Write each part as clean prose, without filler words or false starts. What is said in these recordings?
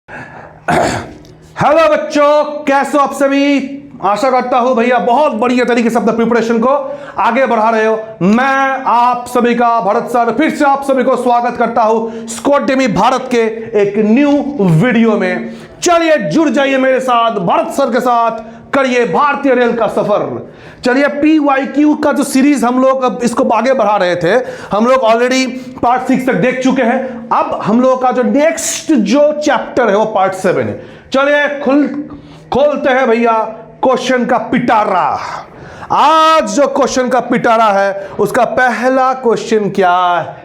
Hello बच्चों, कैसे हो आप सभी। आशा करता हूं भैया बहुत बढ़िया तरीके से अपने प्रिपरेशन को आगे बढ़ा रहे हो। मैं आप सभी का भरत सर फिर से आप सभी को स्वागत करता हूं स्कोडेमी भारत के एक न्यू वीडियो में। चलिए जुड़ जाइए मेरे साथ, भरत सर के साथ करिए भारतीय रेल का सफर। चलिए PYQ का जो सीरीज हम लोग अब इसको आगे बढ़ा रहे थे, हम लोग ऑलरेडी पार्ट 6 तक देख चुके हैं। अब हम लोग का जो नेक्स्ट जो चैप्टर है वो पार्ट 7 है। चलिए खोलते हैं भैया क्वेश्चन का पिटारा। आज जो क्वेश्चन का पिटारा है उसका पहला क्वेश्चन क्या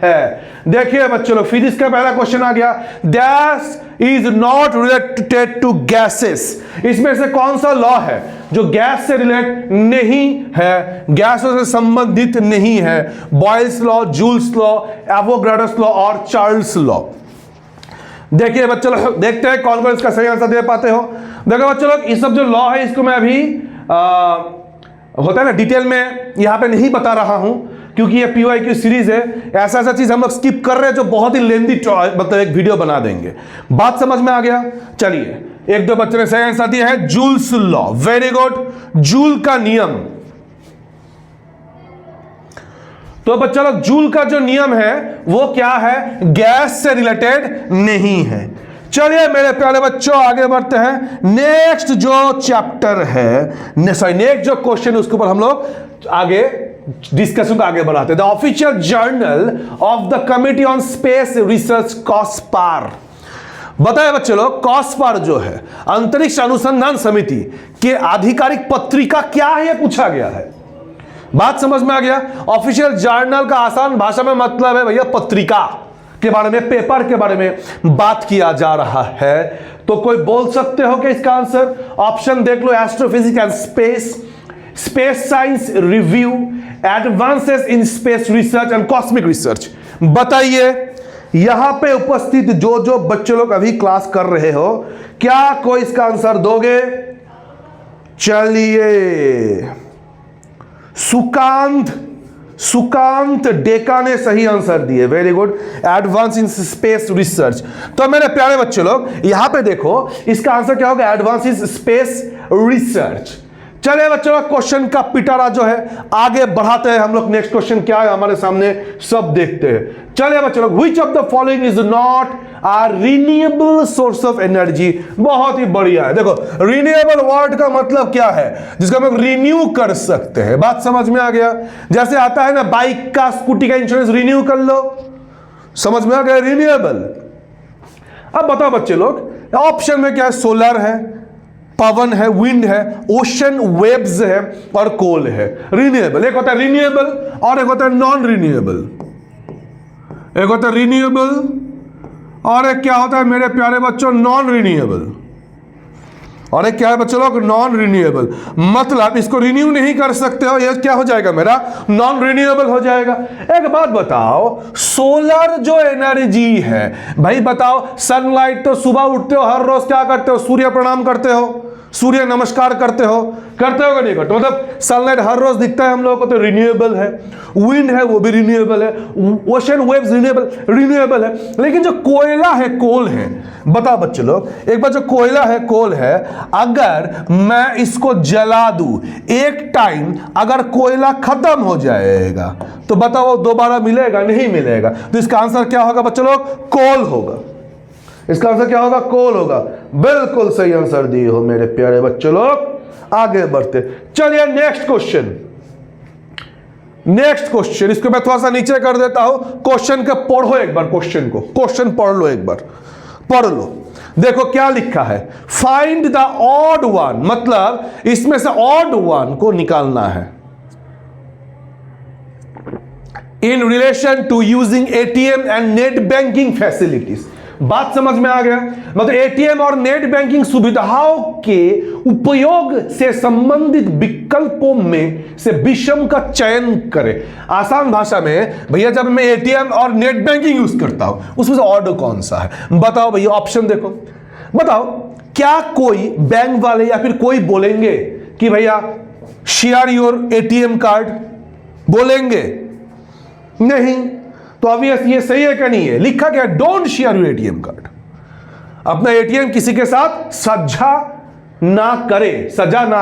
है, देखिए बच्चों लोग। फिजिक्स का पहला क्वेश्चन आ गया, gas is not related to gases. इसमें से कौन सा लॉ है जो गैस से रिलेट नहीं है, गैसों से संबंधित नहीं है? Boyle's law, joules law, Avogadro's law और चार्ल्स लॉ। देखिए बच्चों लोग, देखते हैं कौन कौन इसका सही आंसर दे पाते हो। देखो बच्चों लोग, ये सब जो लॉ है इसको मैं अभी होता है ना डिटेल में यहां पे नहीं बता रहा हूं, क्योंकि ये PYQ सीरीज है। ऐसा ऐसा चीज हम लोग स्किप कर रहे हैं जो बहुत ही लेंथी मतलब एक वीडियो बना देंगे। बात समझ में आ गया। चलिए एक दो बच्चों ने सही आंसर दिया है joules law, very good. Joule का नियम, तो बच्चा लोग जूल का जो नियम है वो क्या है, गैस से रिलेटेड नहीं है। चलिए मेरे प्यारे बच्चों आगे बढ़ते हैं। नेक्स्ट जो चैप्टर है, सॉरी नेक्स्ट जो क्वेश्चन उसके ऊपर हम लोग आगे डिस्कशन को आगे बढ़ाते हैं। The official journal of the committee on space research COSPAR. बताए बच्चे लोग, कॉस्पार जो है अंतरिक्ष अनुसंधान समिति के आधिकारिक पत्रिका क्या है, यह पूछा गया है। बात समझ में आ गया। ऑफिशियल जर्नल का आसान भाषा में मतलब है भैया पत्रिका के बारे में, पेपर के बारे में बात किया जा रहा है। तो कोई बोल सकते हो कि इसका आंसर ऑप्शन देख लो, astrophysics and space, space science review, advances in space research and cosmic research. बताइए यहां पे उपस्थित जो जो बच्चे लोग अभी क्लास कर रहे हो, क्या कोई इसका आंसर दोगे? चलिए सुकांत डेका ने सही आंसर दिए, very good. Advance in space research. तो मेरे प्यारे बच्चे लोग यहां पे देखो इसका आंसर क्या होगा, एडवांस इन स्पेस रिसर्च। चलिए बच्चों क्वेश्चन का पिटारा जो है आगे बढ़ाते हैं हम लोग। नेक्स्ट क्वेश्चन क्या है हमारे सामने सब देखते हैं। चलिए बच्चों लोग, which of the following is not a renewable source of energy. बहुत ही बढ़िया है। देखो रिन्यूएबल वर्ड का मतलब क्या है, जिसको हम लोग रिन्यू कर सकते हैं। बात समझ में आ गया। जैसे आता है ना बाइक का, स्कूटी का इंश्योरेंस रिन्यू कर लो, समझ में आ गया, रिन्यूएबल। अब बताओ बच्चे लोग ऑप्शन में क्या है, सोलर है, पवन है, विंड है, ओशन वेव्स है और कोल है। रिन्यूएबल, एक होता है रिन्यूएबल और एक होता है नॉन रिन्यूएबल। एक होता है रिन्यूएबल और एक क्या होता है मेरे प्यारे बच्चों, नॉन रिन्यूएबल। और एक क्या है बच्चों लोग, नॉन रिन्यूएबल। मतलब इसको रिन्यू नहीं कर सकते हो, ये क्या हो जाएगा मेरा, नॉन रिन्यूएबल हो जाएगा। एक बात बताओ, सोलर जो एनर्जी है भाई, बताओ सनलाइट तो सुबह उठते हो हर रोज क्या करते हो, सूर्य प्रणाम करते हो, सूर्य नमस्कार करते हो कि नहीं करते? मतलब सनलाइट हर रोज दिखता है हम लोगों को, तो रिन्यूएबल है। विंड है वो भी रिन्यूएबल है, ओशन वेव्स रिन्यूएबल है। लेकिन जो कोयला है, कोल है, बताओ बच्चे लोग एक बार, जो कोयला है, कोल है, अगर मैं इसको जला दूं एक टाइम, अगर कोयला खत्म हो जाएगा तो बताओ दोबारा मिलेगा? नहीं मिलेगा। तो इसका आंसर क्या होगा बच्चे लोग, कोल होगा। इसका आंसर क्या होगा, कोल होगा। बिल्कुल सही आंसर दिए हो मेरे प्यारे बच्चों लोग। आगे बढ़ते चलिए नेक्स्ट क्वेश्चन। नेक्स्ट क्वेश्चन इसको मैं थोड़ा सा नीचे कर देता हूं। क्वेश्चन का पढ़ो एक बार, क्वेश्चन को, क्वेश्चन पढ़ लो एक बार, पढ़ लो। देखो क्या लिखा है, फाइंड द ऑड वन, मतलब इसमें से ऑड वन को निकालना है in relation to using ATM and net banking facilities. बात समझ में आ गया। मतलब ATM और नेट बैंकिंग सुविधाओं के उपयोग से संबंधित विकल्पों में से विषम का चयन करें। आसान भाषा में भैया, जब मैं ATM और नेट बैंकिंग यूज करता हूं उसमें से ऑड कौन सा है, बताओ भैया। ऑप्शन देखो, बताओ क्या कोई बैंक वाले या फिर कोई बोलेंगे कि भैया शेयर योर ATM कार्ड, बोलेंगे? नहीं। तो ऑब्वियस ये सही है क्या नहीं है, लिखा गया don't share your ATM card. अपना एटीएम किसी के साथ सजा ना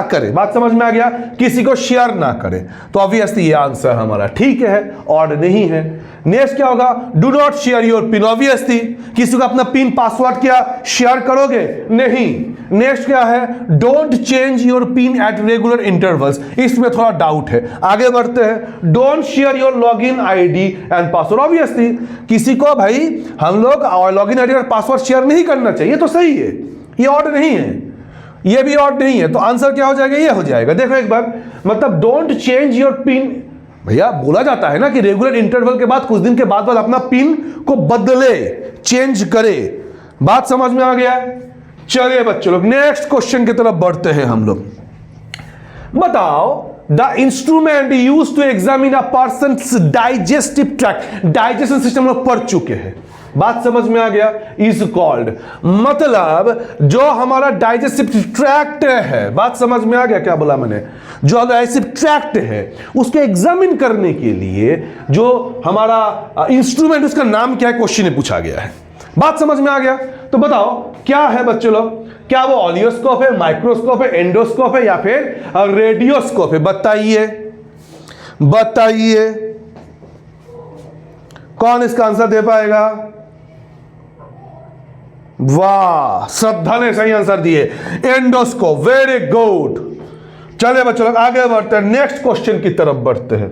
करे, बात समझ में आ गया, किसी को शेयर ना करे। तो ऑब्वियसली ये आंसर हमारा ठीक है, ऑड नहीं है। नेक्स्ट क्या होगा, do not share your pin, obviously किसी को अपना पिन पासवर्ड क्या शेयर करोगे, नहीं। नेक्स्ट क्या है, don't change your pin at regular intervals, इसमें थोड़ा डाउट है, आगे बढ़ते हैं। Don't share your login ID and password, obviously किसी को भाई हम लोग लॉगिन आईडी और पासवर्ड शेयर नहीं करना चाहिए, तो सही है, ये ऑड नहीं है, ये भी ऑड नहीं है। तो आंसर क्या हो जाएगा, ये हो जाएगा। देखो एक बार, मतलब डोंट चेंज योर पिन, भैया बोला जाता है ना कि रेगुलर इंटरवल के बाद कुछ दिन के बाद अपना पिन को बदले, चेंज करे, बात समझ में आ गया। चलिए बच्चों लोग नेक्स्ट क्वेश्चन की तरफ बढ़ते हैं हम लोग। बताओ, the instrument use to examine a person's digestive tract, digestion system लोग पढ़ चुके हैं, बात समझ में आ गया, इज कॉल्ड, मतलब जो हमारा डाइजेस्टिव ट्रैक्ट है, बात समझ में आ गया क्या बोला मैंने, जो डाइजेस्टिव ट्रैक्ट है उसके एग्जामिन करने के लिए जो हमारा इंस्ट्रूमेंट, उसका नाम क्या है, क्वेश्चन में पूछा गया है, बात समझ में आ गया। तो बताओ क्या है बच्चों लोग, क्या वो ऑलियोस्कोप है, माइक्रोस्कोप है, एंडोस्कोप है या फिर रेडियोस्कोप है, बताइए बताइए, कौन इसका आंसर दे पाएगा। वाह, श्रद्धा ने सही आंसर दिए, एंडोस्कोप, वेरी गुड। चलिए बच्चों लोग आगे बढ़ते हैं, नेक्स्ट क्वेश्चन की तरफ बढ़ते हैं।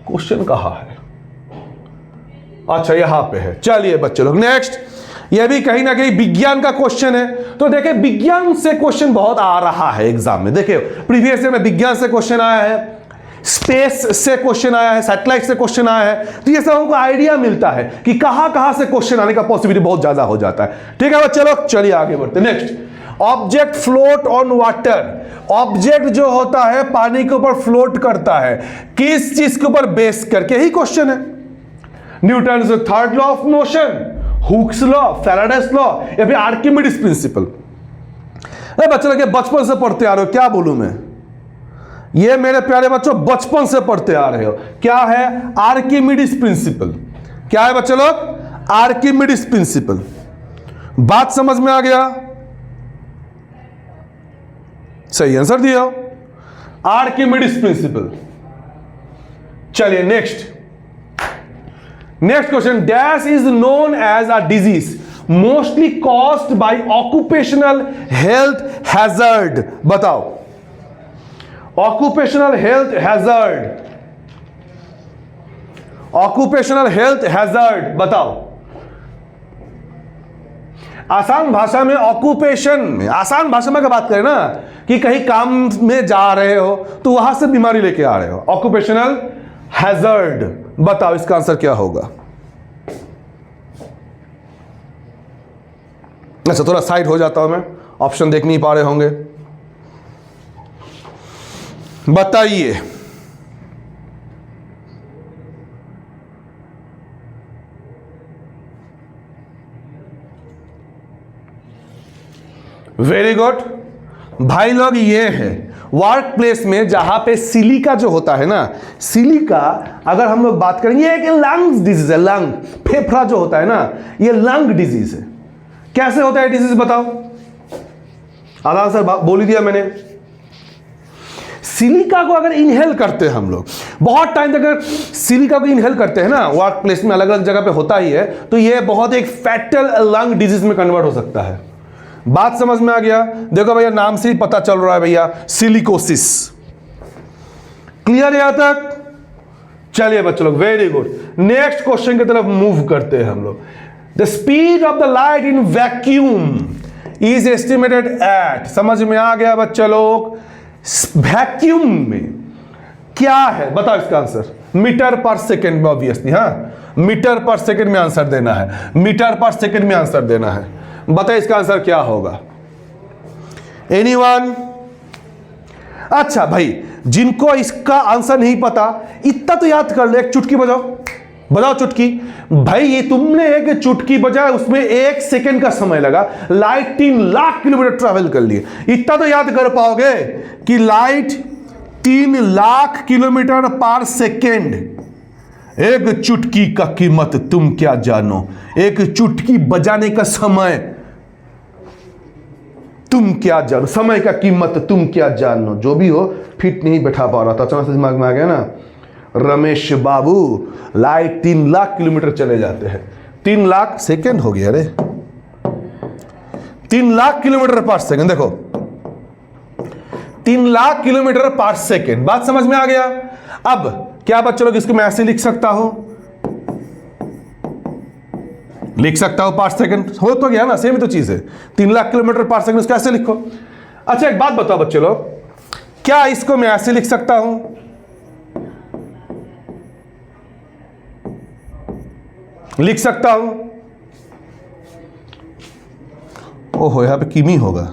क्वेश्चन कहां है, अच्छा यहां पे है। चलिए बच्चों लोग नेक्स्ट, ये भी कहीं ना कहीं विज्ञान का क्वेश्चन है। तो देखिए विज्ञान से क्वेश्चन बहुत आ रहा है एग्जाम में, देखिए प्रीवियस ईयर में विज्ञान से क्वेश्चन आया है, स्पेस से क्वेश्चन आया है, सैटेलाइट से क्वेश्चन आया है, तो ये सब हमको आइडिया मिलता है कि कहां कहां से क्वेश्चन आने का पॉसिबिलिटी बहुत ज्यादा हो जाता है। ठीक है चलो चलिए आगे बढ़ते। Next, object float on water, object जो होता है पानी के ऊपर फ्लोट करता है, किस चीज के ऊपर बेस करके, ही क्वेश्चन है। Newton third law of motion, Hooke's law, Faraday's law या फिर आर्किमिडीज प्रिंसिपल। बच्चे लोग बचपन से पढ़ते आ रहे हो, क्या बोलूं मैं, ये मेरे प्यारे बच्चों बचपन से पढ़ते आ रहे हो। क्या है, आर्किमिडीज प्रिंसिपल। क्या है बच्चे लोग, आर्किमिडीज प्रिंसिपल, बात समझ में आ गया, सही आंसर दिया, आर्किमिडीज प्रिंसिपल। चलिए next, next question, dash is known as a disease mostly caused by occupational health hazard, बताओ occupational health hazard, occupational health hazard बताओ। आसान भाषा में ऑक्यूपेशन में, आसान भाषा में क्या बात करें ना कि कहीं काम में जा रहे हो तो वहां से बीमारी लेके आ रहे हो, ऑक्यूपेशनल हैजर्ड, बताओ इसका आंसर क्या होगा। अच्छा थोड़ा साइड हो जाता हूं मैं, ऑप्शन देख नहीं पा रहे होंगे, बताइए। वेरी गुड भाई लोग, ये है वर्क प्लेस में जहां पे सिलिका जो होता है ना, सिलिका अगर हम लोग बात करेंगे, एक लंग्स डिजीज है, लंग फेफड़ा जो होता है ना, ये लंग डिजीज है। कैसे होता है डिजीज बताओ, आधा आंसर बोल ही दिया मैंने। सिलिका को अगर इनहेल करते हैं हम लोग बहुत टाइम तक, अगर सिलिका को इनहेल करते हैं ना, वर्क प्लेस में अलग अलग जगह पे होता ही है, तो ये बहुत एक फैटल लंग डिजीज में कन्वर्ट हो सकता है, बात समझ में आ गया। देखो भैया नाम से ही पता चल रहा है भैया, सिलिकोसिस, क्लियर है यहां तक। चलिए बच्चों लोग वेरी गुड, नेक्स्ट क्वेश्चन की तरफ मूव करते हैं हम लोग। The speed of the light in vacuum is estimated at, समझ में आ गया बच्चे लोग, वैक्यूम में क्या है बताओ इसका आंसर, मीटर पर सेकेंड में, ऑब्वियसली हाँ मीटर पर सेकेंड में आंसर देना है, मीटर पर सेकेंड में आंसर देना है, बताइए इसका आंसर क्या होगा, एनीवन। अच्छा भाई जिनको इसका आंसर नहीं पता, इतना तो याद कर ले, एक चुटकी बजाओ, बजाओ चुटकी। भाई ये तुमने एक चुटकी बजाया, उसमें 1 सेकेंड का समय लगा, लाइट 3 लाख किलोमीटर ट्रैवल कर लिए, इतना तो याद कर पाओगे कि लाइट 3 लाख किलोमीटर पर सेकेंड, एक चुटकी का कीमत तुम क्या जानो, एक चुटकी बजाने का समय तुम क्या जानो, समय का कीमत तुम क्या जानो, जो भी हो फिट नहीं बैठा पा रहा था, अचानक से दिमाग में आ गया ना, रमेश बाबू लाइट 3 लाख किलोमीटर चले जाते हैं, 3 लाख सेकेंड हो गया, अरे 3 लाख किलोमीटर पर सेकेंड, देखो 3 लाख किलोमीटर पर सेकेंड, बात समझ में आ गया। अब क्या बच्चों लोग, इसको मैं ऐसे लिख सकता हूं, लिख सकता हूं पर सेकेंड, हो तो गया ना, सेम ही तो चीज है, 3 लाख किलोमीटर पर सेकेंड, उसको ऐसे लिखो। अच्छा एक बात बताओ बच्चों लोग, क्या इसको मैं ऐसे लिख सकता हूं, लिख सकता हूं, ओहो यहां पे किमी होगा,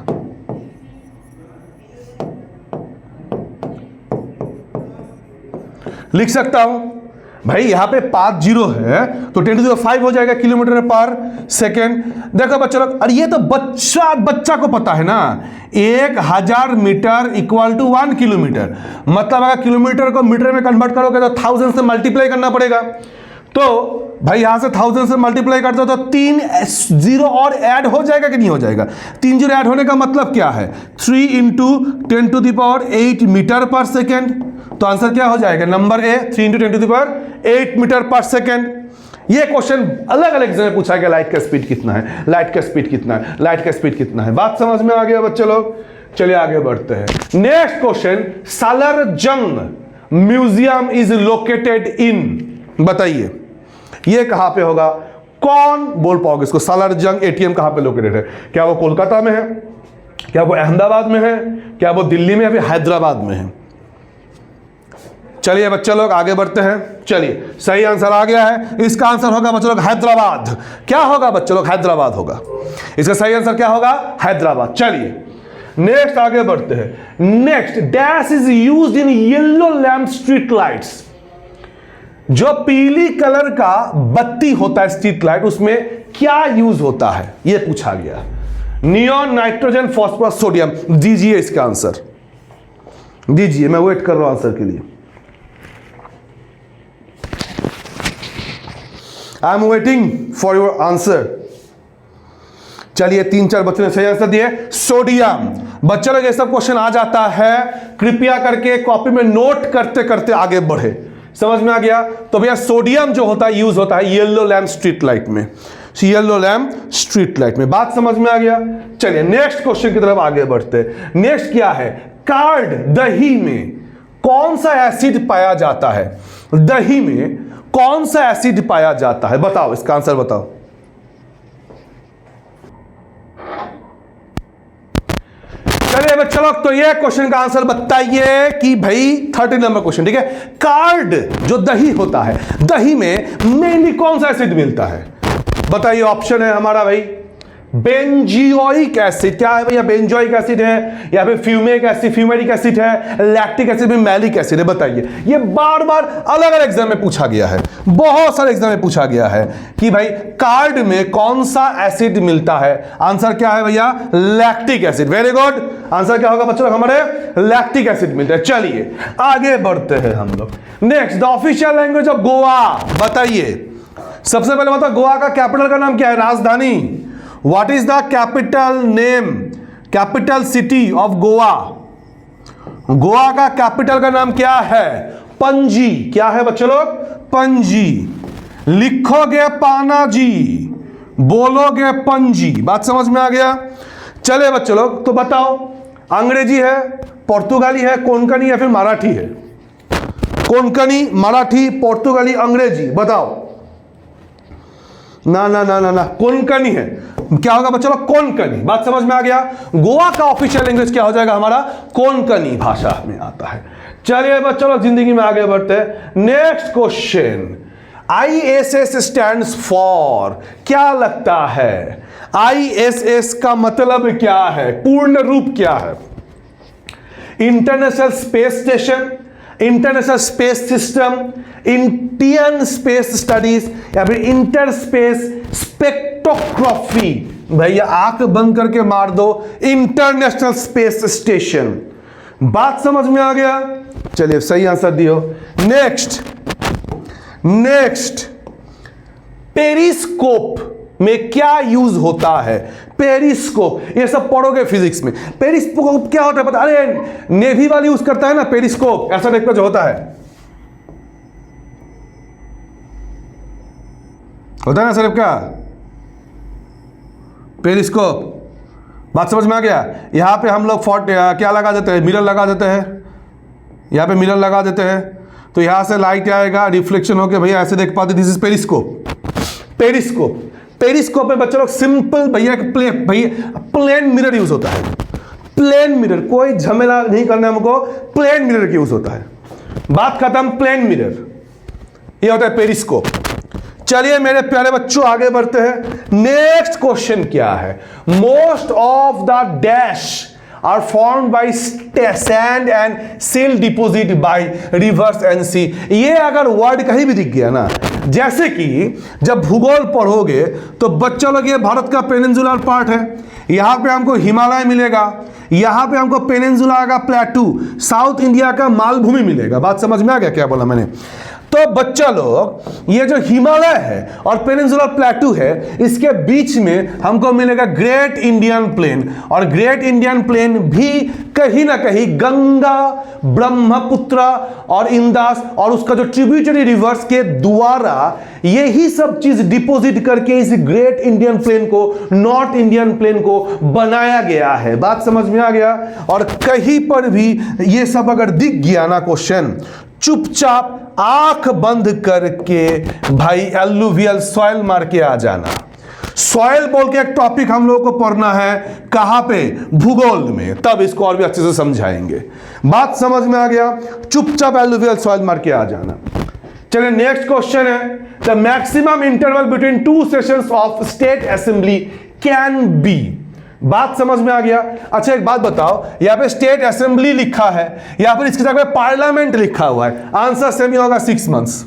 लिख सकता हूं भाई, यहां पे 5 जीरो है तो 10⁵ हो जाएगा किलोमीटर पर सेकेंड। देखो बच्चों लोग, और ये तो बच्चा को पता है ना, 1000 मीटर इक्वल टू 1 किलोमीटर, मतलब अगर किलोमीटर को मीटर में कन्वर्ट करोगे तो 1000 से मल्टीप्लाई करना पड़ेगा। तो भाई यहां से 1000 से मल्टीप्लाई करते हो तो 3 जीरो और ऐड हो जाएगा कि नहीं हो जाएगा, 3 जीरो ऐड होने का मतलब क्या है, 3 × 10⁸ मीटर पर सेकेंड। तो आंसर क्या हो जाएगा, नंबर ए 3 × 10⁸ मीटर पर सेकेंड। ये क्वेश्चन अलग अलग एग्जाम में पूछा गया, लाइट का स्पीड कितना है, लाइट का स्पीड कितना है, लाइट का स्पीड कितना है, बात समझ में आ गया बच्चे लोग। चलिए आगे बढ़ते हैं। Next question, Salar Jung museum is located in, बताइए ये कहां पे होगा, कौन बोल पाओगे इसको, सलारजंग एटीएम कहां पे लोकेटेड है, क्या वो कोलकाता में है, क्या वो अहमदाबाद में है, क्या वो दिल्ली में या फिर हैदराबाद में है। चलिए बच्चे लोग आगे बढ़ते हैं। चलिए सही आंसर आ गया है, इसका आंसर होगा बच्चों लोग हैदराबाद। क्या होगा बच्चों लोग, हैदराबाद होगा, इसका सही आंसर क्या होगा, हैदराबाद। चलिए नेक्स्ट आगे बढ़ते हैं। Next, dash is used in yellow lamp street lights, जो पीली कलर का बत्ती होता है स्ट्रीट लाइट, उसमें क्या यूज होता है, यह पूछा गया। नियॉन, नाइट्रोजन, फास्फोरस, सोडियम, दीजिए इसका आंसर, दीजिए, मैं वेट कर रहा हूं आंसर के लिए, I am waiting for your answer. चलिए 3-4 बच्चों ने सही आंसर दिए, सोडियम। बच्चों लोग ये सब क्वेश्चन आ जाता है, कृपया करके कॉपी में नोट करते करते आगे बढ़े, समझ में आ गया। तो भैया सोडियम जो होता है यूज होता है येलो लैम्प स्ट्रीट लाइट में, येलो लैम्प स्ट्रीट लाइट में, बात समझ में आ गया। चलिए नेक्स्ट क्वेश्चन की तरफ आगे बढ़ते। नेक्स्ट क्या है, कार्ड, दही में कौन सा एसिड पाया जाता है, दही में कौन सा एसिड पाया जाता है, बताओ इसका आंसर बताओ। चलिए बच्चों लोग, तो ये क्वेश्चन का आंसर बताइए कि भाई 30 नंबर क्वेश्चन, ठीक है। कार्ड जो दही होता है, दही में मेनली कौन सा एसिड मिलता है, बताइए। ऑप्शन है हमारा भाई बेंजियोइक एसिड, क्या है भैया, बेंजोइक एसिड है या फिर फ्यूमिक एसिड, फ्यूमेरिक एसिड है, लैक्टिक एसिड में मैलिक एसिड है, बताइए। ये बार बार अलग अलग एग्जाम में पूछा गया है, बहुत सारे एग्जाम में पूछा गया है कि भाई कार्ड में कौन सा एसिड मिलता है, आंसर क्या है भैया, lactic acid. Very good, answer क्या होगा बच्चों, हमारे लैक्टिक एसिड मिलता है। चलिए आगे बढ़ते हैं हम लोग। Next, the official language of Goa, बताइए। सबसे पहले बताओ गोवा का कैपिटल का नाम क्या है, राजधानी। What is the capital name, capital city of Goa, Goa का कैपिटल का नाम क्या है, पणजी। क्या है बच्चों लोग, पणजी। लिखोगे पानाजी, बोलोगे पणजी, बात समझ में आ गया। चले बच्चों लोग, तो बताओ अंग्रेजी है, पुर्तगाली है, कोंकणी या फिर मराठी है, कोंकणी, मराठी, पुर्तगाली, अंग्रेजी, बताओ। ना ना ना ना ना, कोंकणी है, क्या होगा बच्चों लोग, कोंकणी, बात समझ में आ गया। गोवा का ऑफिशियल लैंग्वेज क्या हो जाएगा हमारा, कोंकणी भाषा में आता है। चलिए बच्चों लोग जिंदगी में आगे बढ़ते हैं। Next question, ISS stands for, क्या लगता है ISS का मतलब क्या है, पूर्ण रूप क्या है, international space station, international space system, Indian space studies या फिर इंटर स्पेस स्पेक्ट्रोग्राफी। भैया आंख बंद करके मार दो, इंटरनेशनल स्पेस स्टेशन, बात समझ में आ गया। चलिए सही आंसर दियो। नेक्स्ट, नेक्स्ट, पेरिस्कोप में क्या यूज होता है? पेरिस्कोप, ये सब पढ़ोगे फिजिक्स में। पेरिस्कोप क्या होता है पता? अरे नेवी वाली यूज करता है ना पेरिस्कोप, ऐसा टाइप का जो होता है ना सर क्या पेरिस्कोप। बात समझ में आ गया? यहां पे हम लोग क्या लगा देते हैं? मिरर लगा देते हैं। यहां पे मिरर लगा देते हैं तो यहां से लाइट आएगा, रिफ्लेक्शन होकर भैया ऐसे देख पाते। This is periscope. Periscope, periscope में बच्चे लोग सिंपल भैया प्लेन मिरर यूज होता है। प्लेन मिरर, कोई झमेला नहीं करना हमको, प्लेन मिरर की यूज होता है। बात खत्म। प्लेन मिरर ये होता है पेरिस्कोप। चलिए मेरे प्यारे बच्चों आगे बढ़ते हैं। नेक्स्ट क्वेश्चन क्या है? Most of the dash are formed by sand and silt deposit by rivers and sea। ये अगर वर्ड कहीं भी दिख गया ना, जैसे कि जब भूगोल पढ़ोगे तो बच्चा लोग ये भारत का पेनिनसुलर पार्ट है, यहां पे हमको हिमालय मिलेगा, यहां पे हमको पेनिनसुला का प्लेटू, साउथ इंडिया का मालभूमि मिलेगा। बात समझ में आ गया क्या बोला मैंने? तो बच्चा लोग ये जो हिमालय है और पेनिनसुलर प्लेटू है, इसके बीच में हमको मिलेगा ग्रेट इंडियन प्लेन। और ग्रेट इंडियन प्लेन भी कहीं ना कहीं गंगा, ब्रह्मपुत्र और इंदास और उसका जो ट्रिब्यूटरी रिवर्स के द्वारा यही सब चीज डिपोजिट करके इस ग्रेट इंडियन प्लेन को, नॉर्थ इंडियन प्लेन को बनाया गया है। बात समझ में आ गया? और कहीं पर भी ये सब अगर दिख गया ना क्वेश्चन, चुपचाप आंख बंद करके भाई एलुवियल सॉइल मार के आ जाना। सॉइल बोल के एक टॉपिक हम लोगों को पढ़ना है, कहां पे? भूगोल में, तब इसको और भी अच्छे से समझाएंगे। बात समझ में आ गया? चुपचाप एलुवियल सॉइल मार के आ जाना। चलिए नेक्स्ट क्वेश्चन है, the maximum interval between two sessions of state assembly can be. बात समझ में आ गया? अच्छा एक बात बताओ, यहां पे स्टेट असेंबली लिखा है, यहां पर इसकी जगह पार्लियामेंट लिखा हुआ है, आंसर सेम ही होगा 6 मंथ्स।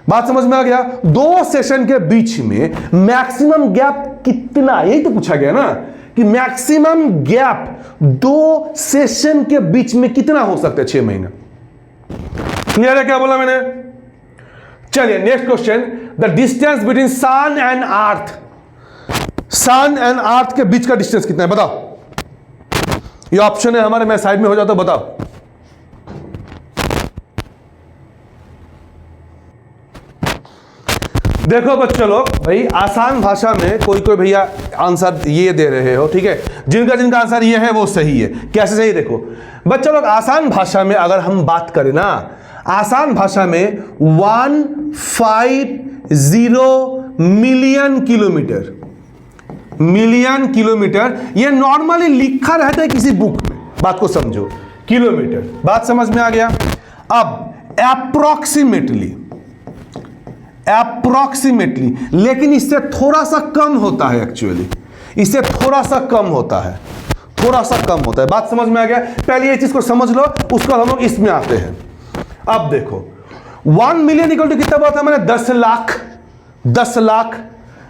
बात समझ में आ गया? दो सेशन के बीच में मैक्सिमम गैप कितना, यही तो पूछा गया ना कि मैक्सिमम गैप दो सेशन के बीच में कितना हो सकता है? 6 महीने। क्लियर है क्या बोला मैंने? चलिए next question, the distance between sun and earth, sun and earth के बीच का डिस्टेंस कितना है बताओ? ये ऑप्शन है हमारे, मैं साइड में हो जाता, बताओ। देखो बच्चों लोग, भाई आसान भाषा में कोई कोई भैया आंसर ये दे रहे हो, ठीक है, जिनका आंसर ये है वो सही है। कैसे सही? देखो बच्चों लोग, आसान भाषा में अगर हम बात करें ना, आसान भाषा में 150 मिलियन किलोमीटर, मिलियन किलोमीटर ये नॉर्मली लिखा रहता है किसी बुक में। बात को समझो, किलोमीटर। बात समझ में आ गया? अब एप्रोक्सीमेटली, लेकिन इससे थोड़ा सा कम होता है, एक्चुअली इससे थोड़ा सा कम होता है, थोड़ा सा कम होता है। बात समझ में आ गया? पहले ये चीज को समझ लो, उसको हम लोग इसमें आते हैं। अब देखो 1 मिलियन इक्वल टू कितना बात है मैंने? 10 लाख, 10 लाख।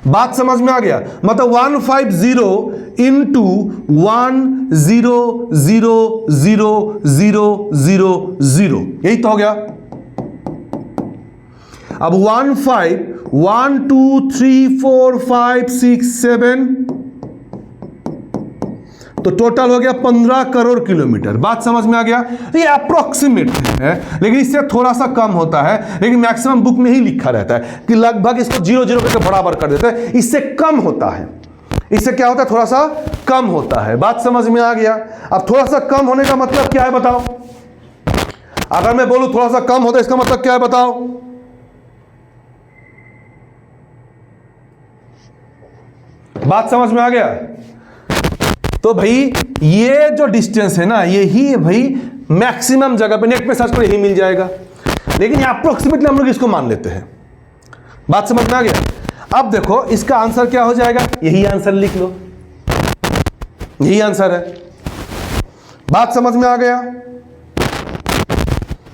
बात समझ में आ गया? मतलब 150 इंटू 100,000,000, यही तो हो गया। अब 15 1 2 3 4 5 6 7, तो टोटल हो गया 15 करोड़ किलोमीटर। बात समझ में आ गया? ये अप्रोक्सीमेट है, लेकिन इससे थोड़ा सा कम होता है, लेकिन मैक्सिमम बुक में ही लिखा रहता है कि लगभग इसको 0 करके बराबर कर देते हैं। इससे कम होता है, इससे क्या होता है? थोड़ा सा कम होता है। बात समझ में आ गया? अब थोड़ा सा कम होने का मतलब क्या है बताओ? अगर मैं बोलूं थोड़ा सा कम होता है, इसका मतलब क्या है बताओ? बात समझ में आ गया? तो भाई ये जो डिस्टेंस है ना, यही भाई मैक्सिमम जगह पे नेट पे सर्च करो यही मिल जाएगा, लेकिन अप्रोक्सीमेटली हम लोग इसको मान लेते हैं। बात समझ में आ गया? अब देखो इसका आंसर क्या हो जाएगा? यही आंसर लिख लो, यही आंसर है। बात समझ में आ गया?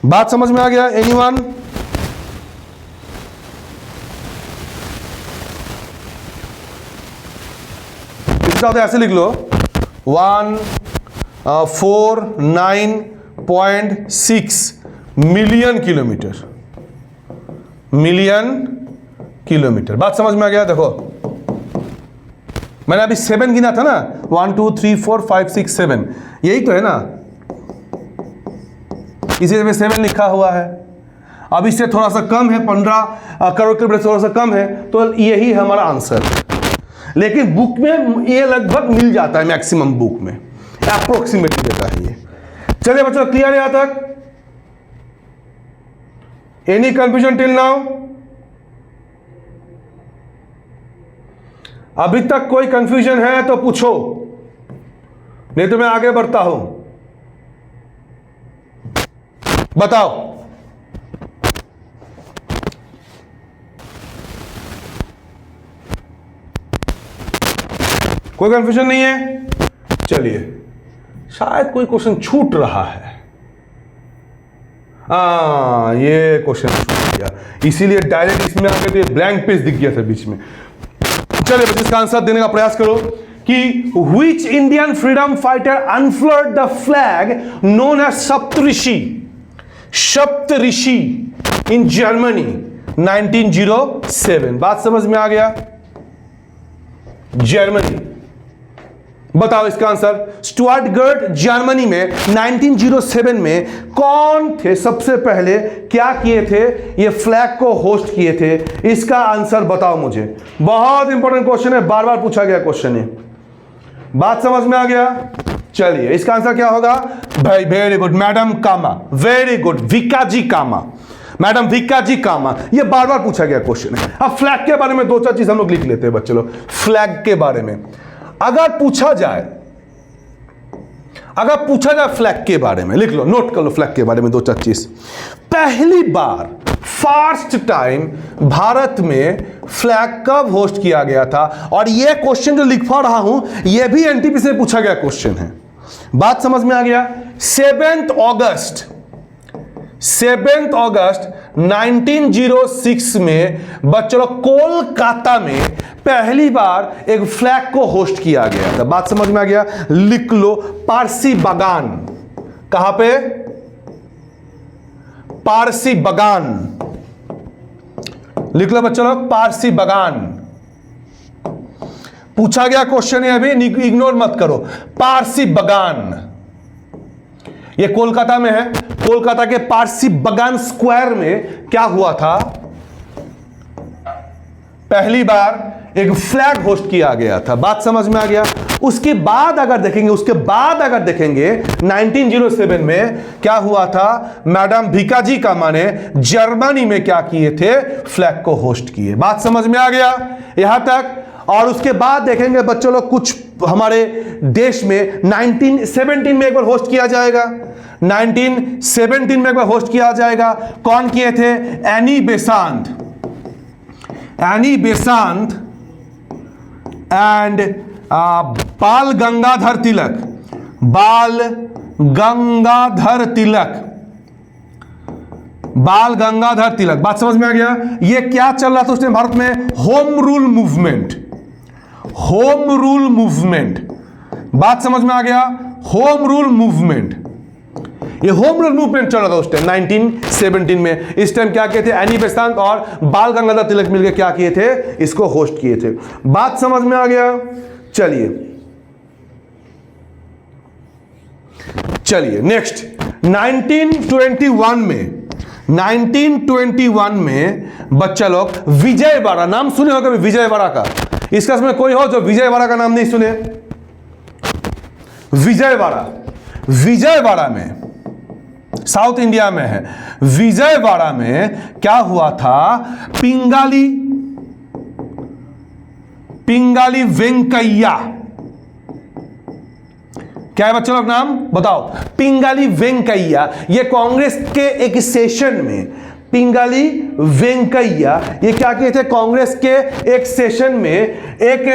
बात समझ में आ गया? एनीवन? ऐसे लिख लो 149.6 मिलियन किलोमीटर, मिलियन किलोमीटर। बात समझ में आ गया? देखो मैंने अभी 7 गिना था ना, 1 2 3 4 5 6 7, यही तो है ना, इसी में 7 लिखा हुआ है। अब इससे थोड़ा सा कम है, 15 करोड़ के थोड़ा सा कम है, तो यही है हमारा आंसर। लेकिन बुक में ये लगभग मिल जाता है, मैक्सिमम बुक में अप्रोक्सीमेटली देता है ये। चलिए बच्चों, क्लियर है यहां तक? Any confusion till now? अभी तक कोई कंफ्यूजन है तो पूछो, नहीं तो मैं आगे बढ़ता हूं। बताओ। कोई कंफ्यूजन नहीं है? चलिए, शायद कोई क्वेश्चन छूट रहा है। ये क्वेश्चन छूट गया, इसीलिए डायरेक्ट इसमें आके तो ये ब्लैंक पेज दिख गया था बीच में। चलिए बच्चे, इसका आंसर देने का प्रयास करो कि which Indian freedom fighter unfurled the flag known as Saptarishi in Germany 1907? बात समझ में आ गया? जर्मनी, बताओ इसका आंसर। स्टुअर्टगर्ट जर्मनी में 1907 में कौन थे सबसे पहले, क्या किए थे, ये फ्लैग को होस्ट किए थे? इसका आंसर बताओ मुझे। बहुत इंपॉर्टेंट क्वेश्चन है, बार बार पूछा गया क्वेश्चन है। बात समझ में आ गया? चलिए, इसका आंसर क्या होगा भाई? वेरी गुड मैडम कामा, वेरी गुड, विकाजी कामा, मैडम विकाजी कामा। ये बार बार पूछा गया क्वेश्चन है। अब फ्लैग के बारे में 2-4 चीज हम लोग लिख लेते हैं बच्चे लोग। फ्लैग के बारे में अगर पूछा जाए फ्लैग के बारे में, लिख लो, नोट कर लो फ्लैग के बारे में 2-4 चीज। पहली बार फर्स्ट टाइम भारत में फ्लैग कब होस्ट किया गया था? और ये क्वेश्चन जो लिख पा रहा हूं, ये भी एनटीपीसी से पूछा गया क्वेश्चन है। बात समझ में आ गया? 7 अगस्त 1906 में बच्चों कोलकाता में पहली बार एक फ्लैग को होस्ट किया गया था। बात समझ में आ गया? लिख लो, पारसी बागान। कहां पे? पारसी बागान। लिख लो बच्चों लोग, पारसी बागान। पूछा गया क्वेश्चन है, अभी इग्नोर मत करो। पारसी बागान ये कोलकाता में है। कोलकाता के पारसी बागान स्क्वायर में क्या हुआ था? पहली बार एक फ्लैग होस्ट किया गया था। बात समझ में आ गया? उसके बाद अगर देखेंगे 1907 में क्या हुआ था? मैडम भिकाजी कामा ने जर्मनी में क्या किए थे? फ्लैग को होस्ट किए। बात समझ में आ गया यहां तक? और उसके बाद देखेंगे बच्चों लोग, कुछ हमारे देश में 1917 में एक बार होस्ट किया जाएगा। 1917 में एक बार होस्ट किया जाएगा। कौन किए थे? एनी बेसांत एंड बाल गंगाधर तिलक। बात समझ में आ गया? ये क्या चल रहा था उसने भारत में? Home rule movement. बात समझ में आ गया? होम रूल मूवमेंट चल रहा था उस टाइम 1917 में। इस टाइम क्या किए थे? एनी बेसांत और बाल गंगाधर तिलक मिलकर क्या किए थे? इसको होस्ट किए थे। बात समझ में आ गया? चलिए नेक्स्ट 1921 में बच्चा लोग विजयवाड़ा, नाम सुने हो कभी विजयवाड़ा का? इसका समय कोई हो जो विजयवाड़ा का नाम नहीं सुने? विजयवाड़ा में साउथ इंडिया में है। विजयवाड़ा में क्या हुआ था? पिंगाली वेंकैया। क्या है बच्चों लोग नाम बताओ? पिंगाली वेंकैया। ये कांग्रेस के एक सेशन में पिंगाली वेंकैया ये क्या किए थे? कांग्रेस के एक सेशन में एक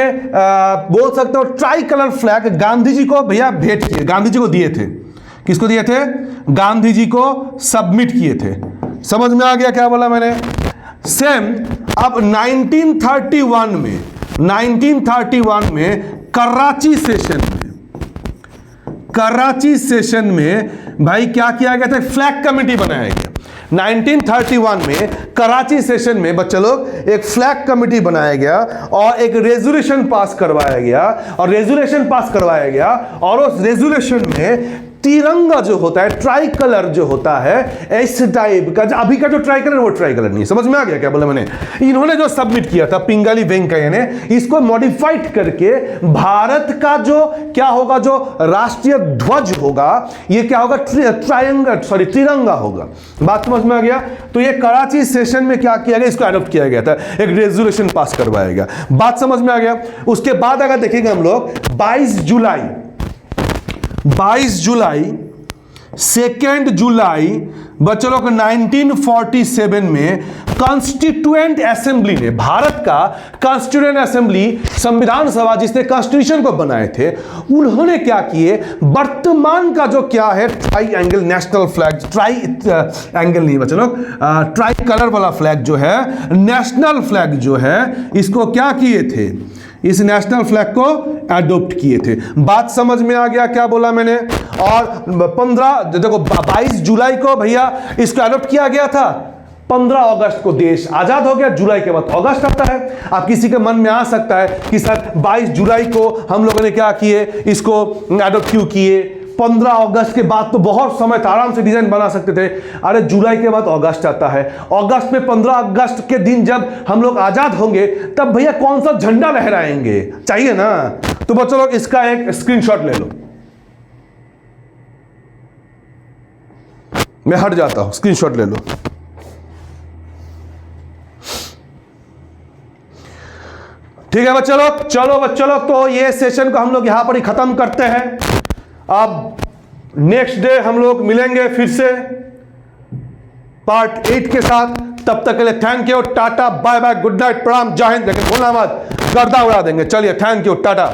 बोल सकते हो try colour flag Gandhi ji को भैया भेंट किए, गांधी जी को दिए थे। किसको दिए थे? गांधी जी को सबमिट किए थे। समझ में आ गया क्या बोला मैंने? सेम अब 1931 में कराची कराची सेशन में भाई क्या किया गया था, फ्लैग कमेटी बनाया गया 1931 में। कराची सेशन में बच्चे लोग एक फ्लैग कमेटी बनाया गया और एक रेजोल्यूशन पास करवाया गया, और उस रेजोल्यूशन में तिरंगा जो होता है, ट्राई कलर जो होता है, इस टाइप का, अभी का जो ट्राई कलर वो ट्राई कलर नहीं है। समझ में आ गया क्या बोला मैंने? इन्होंने जो सबमिट किया था पिंगाली वेंकैया ने, इसको मॉडिफाइड करके भारत का जो क्या होगा, जो राष्ट्रीय ध्वज होगा, ये क्या होगा, तिरंगा होगा। बात समझ में आ गया? तो ये कराची सेशन में क्या किया गया, इसको अडॉप्ट किया गया था, एक रेजोल्यूशन पास करवाया गया। बात समझ में आ गया? उसके बाद अगर देखेंगे हम लोग 22 जुलाई 2 जुलाई बच्चों लोग 1947 में कॉन्स्टिट्यूएंट असेंबली ने, भारत का कॉन्स्टिट्यूएंट असेंबली, संविधान सभा जिसने कॉन्स्टिट्यूशन को बनाए थे, उन्होंने क्या किए, वर्तमान का जो क्या है try angle national flag, try angle नहीं बच्चों लोग, ट्राई कलर वाला फ्लैग जो है, नेशनल फ्लैग जो है, इसको क्या किए थे, इस नेशनल फ्लैग को अडॉप्ट किए थे। बात समझ में आ गया क्या बोला मैंने? और 22 जुलाई को भैया इसको अडॉप्ट किया गया था। 15 अगस्त को देश आजाद हो गया, जुलाई के बाद अगस्त आता है। अब किसी के मन में आ सकता है कि सर 22 जुलाई को हम लोगों ने क्या किए, इसको अडॉप्ट क्यों किए? 15 अगस्त के बाद तो बहुत समय था, आराम से डिजाइन बना सकते थे। अरे जुलाई के बाद अगस्त आता है, अगस्त में 15 अगस्त के दिन जब हम लोग आजाद होंगे, तब भैया कौन सा झंडा लहराएंगे, चाहिए ना? तो बच्चों लोग इसका एक स्क्रीनशॉट ले लो। मैं हट जाता हूं, स्क्रीनशॉट ले लो। ठीक है बच्चों लोग, चलो बच्चों लोग, तो ये सेशन को हम लोग यहां पर ही खत्म करते हैं। अब नेक्स्ट डे हम लोग मिलेंगे फिर से पार्ट 8 के साथ। तब तक के लिए thank you, tata, bye bye, good night, प्रणाम, जय हिंद। लेकिन भूलना मत, गर्दा उड़ा देंगे। चलिए, थैंक यू, टाटा।